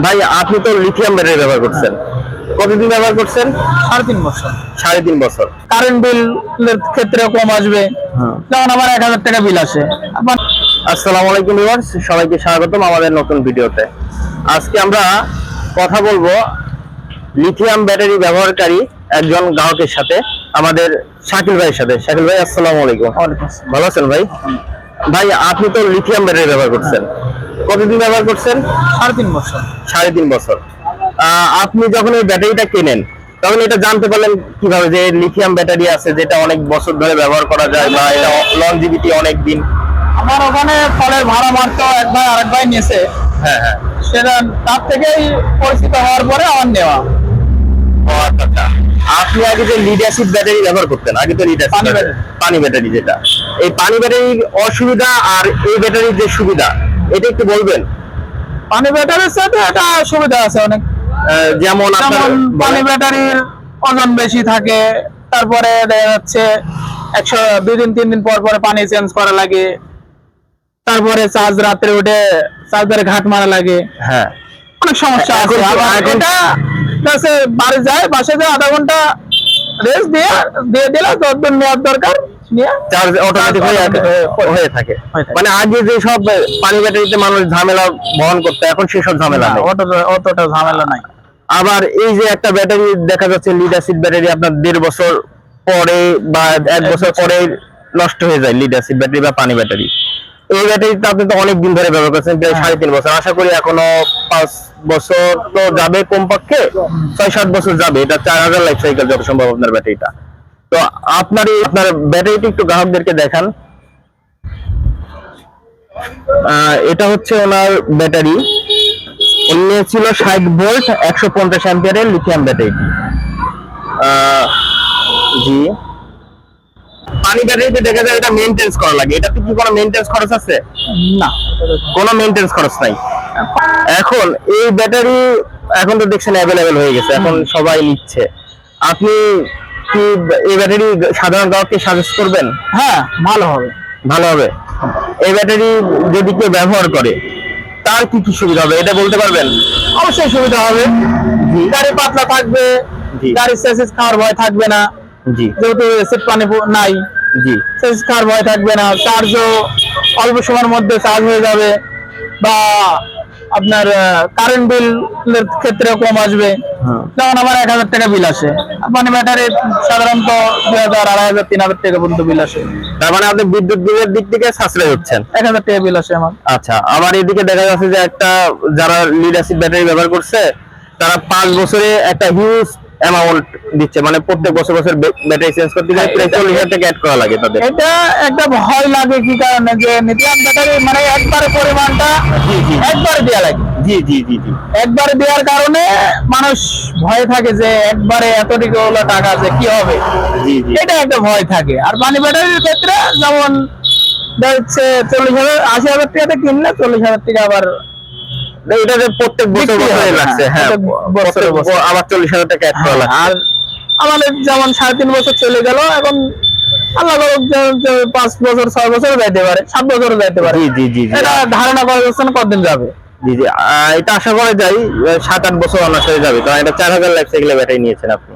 ভাই আপনি তো লিথিয়াম ব্যাটারি ব্যবহার করছেন, কতদিন ব্যবহার করছেন? 3.5 বছর। 3.5 বছর। কারেন্ট বিলের ক্ষেত্রে কম আসবে, যেমন আমার 1000 টাকা বিল আসে। আসসালামু আলাইকুম ভিউয়ার্স, সবাইকে স্বাগতম আমাদের নতুন ভিডিওতে। আজকে আমরা কথা বলবো লিথিয়াম ব্যাটারি ব্যবহারকারী একজন গ্রাহকের সাথে, আমাদের শাকিল ভাইয়ের সাথে। শাকিল ভাই আসসালামু আলাইকুম। ভালো আছেন ভাই? ভাই আপনি তো লিথিয়াম ব্যাটারি ব্যবহার করছেন, কতদিন ব্যবহার করছেন? 3.5 বছর। 3.5 বছর। আপনি যখন এই ব্যাটারিটা কেনেন তখন এটা জানতে পারলেন কিভাবে যে লিথিয়াম ব্যাটারি আছে যেটা অনেক বছর ধরে ব্যবহার করা যায় বা এটা লংজিভিটি অনেক দিন? আমার ওখানে ফলের ভাড়া মারতো এক ভাই আরেক ভাই নিয়েছে, হ্যাঁ হ্যাঁ, সেটা তার থেকেই পরিচিত হওয়ার পরে আমার নেওয়া। আচ্ছা। আপনি আগে যে লিড অ্যাসিড ব্যাটারি ব্যবহার করতেন, আগে তো লিড অ্যাসিড পানি ব্যাটারি, যেটা এই পানি ব্যাটারির অসুবিধা আর এই ব্যাটারির যে সুবিধা এটা একটু বলবেন? পানি ব্যাটারির সাথে একটা সুবিধা আছে অনেক, যেমন পানি ব্যাটারির ওজন বেশি থাকে, তারপরে দেখা যাচ্ছে 2 দিন 3 দিন পর পরে পানি চেঞ্জ করা লাগে, তারপরে চার্জ রাত্রে উঠে চার্জারে ঘাট মারা লাগে। হ্যাঁ, অনেক সমস্যা আছে। এটা বাড়ি যায়, বাসে যায়, আধা ঘন্টা রেস্ট দিয়ে দিলে যতদিন নেওয়ার দরকার চার্জ অটোমেটিক হয়ে থাকে। মানে আগে যে সব পানি ব্যাটারিতে মানুষ ঝামেলা বহন করতে, এখন সেসব ঝামেলা নেই, অতটা ঝামেলা নাই। আবার এই যে একটা ব্যাটারি দেখা যাচ্ছে লিড অ্যাসিড ব্যাটারি, আপনার 1.5 বছর পরে বা 1 বছর পরে নষ্ট হয়ে যায় লিড অ্যাসিড ব্যাটারি বা পানি ব্যাটারি। এই ব্যাটারিটা আপনি তো অনেক দিন ধরে ব্যবহার করছেন, প্রায় 3.5 বছর। আশা করি এখনো 5 বছর তো যাবে, কমপক্ষে 6-7 বছর যাবে। এটা 4000 লাইফ সাইকেল যত সম্ভব আপনার ব্যাটারিটা। তো আপনার ব্যাটারিটি একটু গ্রাহকদেরকে দেখান। এটা হচ্ছে ওনার ব্যাটারি, উনি ছিল 60 ভোল্ট 150 অ্যাম্পিয়ারের লিথিয়াম ব্যাটারিটি। জি, পানি ব্যাটারিতে দেখা যায় এটা মেইনটেনেন্স করা লাগে, এটাতে কি কোনো মেইনটেনেন্স খরচ আছে? না, কোনো মেইনটেনেন্স খরচ নাই। এখন এই ব্যাটারি এখন তো দেখছেন অ্যাভেলেবেল হয়ে গেছে, এখন সবাই নিচ্ছে। আপনি কি এই ব্যাটারি সাধারণ গ্রাহককে সাজেস্ট করবেন? হ্যাঁ, ভালো হবে। ভালো হবে। এই ব্যাটারি যদি কেউ ব্যবহার করে তার কি কি সুবিধা হবে এটা বলতে পারবেন? অবশ্যই সুবিধা হবে। গাড়ি পাতলা থাকবে, গাড়ির সেসিস খাওয়ার ভয় থাকবে না। জি, যেহেতু এসিড পানি নাই, জি, সেসিস খাওয়ার ভয় থাকবে না। চার্জও অল্প সময়ের মধ্যে চার্জ হয়ে যাবে, বা আপনার কারেন্ট বিলের ক্ষেত্রে কম আসবে। যেমন আমার 1000 টাকা বিল আসে, পানি ব্যাটারি সাধারণত 2000, 2500, 3000 টাকা পর্যন্ত বিল আসে। তার মানে আপনি বিদ্যুৎ বিলের দিক থেকে সাশ্রয় হচ্ছেন। 1000 টাকা বিল আসে আমার। আচ্ছা, আবার এদিকে দেখা যাচ্ছে যে একটা যারা লিড অ্যাসিড ব্যাটারি ব্যবহার করছে তারা 5 বছরে একটা হিউজ অ্যামাউন্ট দিচ্ছে, মানে প্রত্যেক বছর বছর ব্যাটারি চেঞ্জ করতে গেলে প্রায় 40,000 টাকা অ্যাড করা লাগে তাদের। এটা একটা ভয় লাগে, কি কারণে? যে লিথিয়াম ব্যাটারি মানে একবারে পরিমাণটা একবারে দেওয়া লাগে। জি জি জি জি, একবারে দেওয়ার কারণে মানুষ ভয় থাকে যে একবারে এতটুকু হলো টাকা আছে কি হবে। জি জি, এটা একটা ভয় থাকে। আর পানি ব্যাটারির ক্ষেত্রে যেমন হচ্ছে 40,000, 80,000 টাকাতে কিনলে 40,000 টাকা আবার এটা যে প্রত্যেক বছর বছরে লাগছে। হ্যাঁ, আবার 40,000 টাকা অ্যাড করা লাগছে। আর আমাদের যেমন 3.5 বছর চলে গেল, এখন আল্লাহ করুক 5 বছর 6 বছর যাইতে পারে, 7 বছরও যাইতে পারে। জি জি জি, এটা ধারণা করা যাচ্ছে না কতদিন যাবে। জি জি, এটা আশা করা যায় 7-8 বছর অনার্স হয়ে যাবে। কারণ এটা 4000 লাইফ সাইকেলের ব্যাটারি নিয়েছেন আপনি।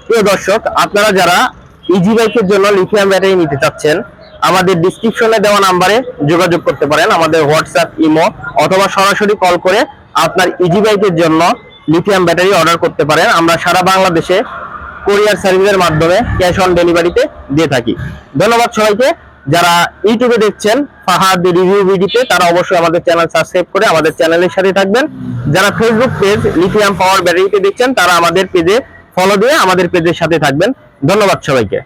প্রিয় দর্শক, আপনারা যারা ইজি বাইকের জন্য লিথিয়াম ব্যাটারি নিতে চাচ্ছেন, আমাদের ডেসক্রিপশনে দেওয়া নাম্বারে যোগাযোগ করতে পারেন, আমাদের হোয়াটসঅ্যাপ, ইমো অথবা সরাসরি কল করে আপনার ইজি বাইকের জন্য লিথিয়াম ব্যাটারি অর্ডার করতে পারেন। আমরা সারা বাংলাদেশে কুরিয়ার সার্ভিসের মাধ্যমে ক্যাশ অন ডেলিভারিতে দিয়ে থাকি। ধন্যবাদ সবাইকে। যারা ইউটিউবে দেখছেন ফাহাদ রিভিউ ভিডিওতে, তারা অবশ্যই আমাদের চ্যানেল সাবস্ক্রাইব করে আমাদের চ্যানেলের সাথে থাকবেন। যারা ফেসবুক পেজ লিথিয়াম পাওয়ার ব্যাটারিতে দেখছেন, তারা আমাদের পেজে ফলো দিয়ে আমাদের পেজের সাথে থাকবেন। ধন্যবাদ সবাইকে।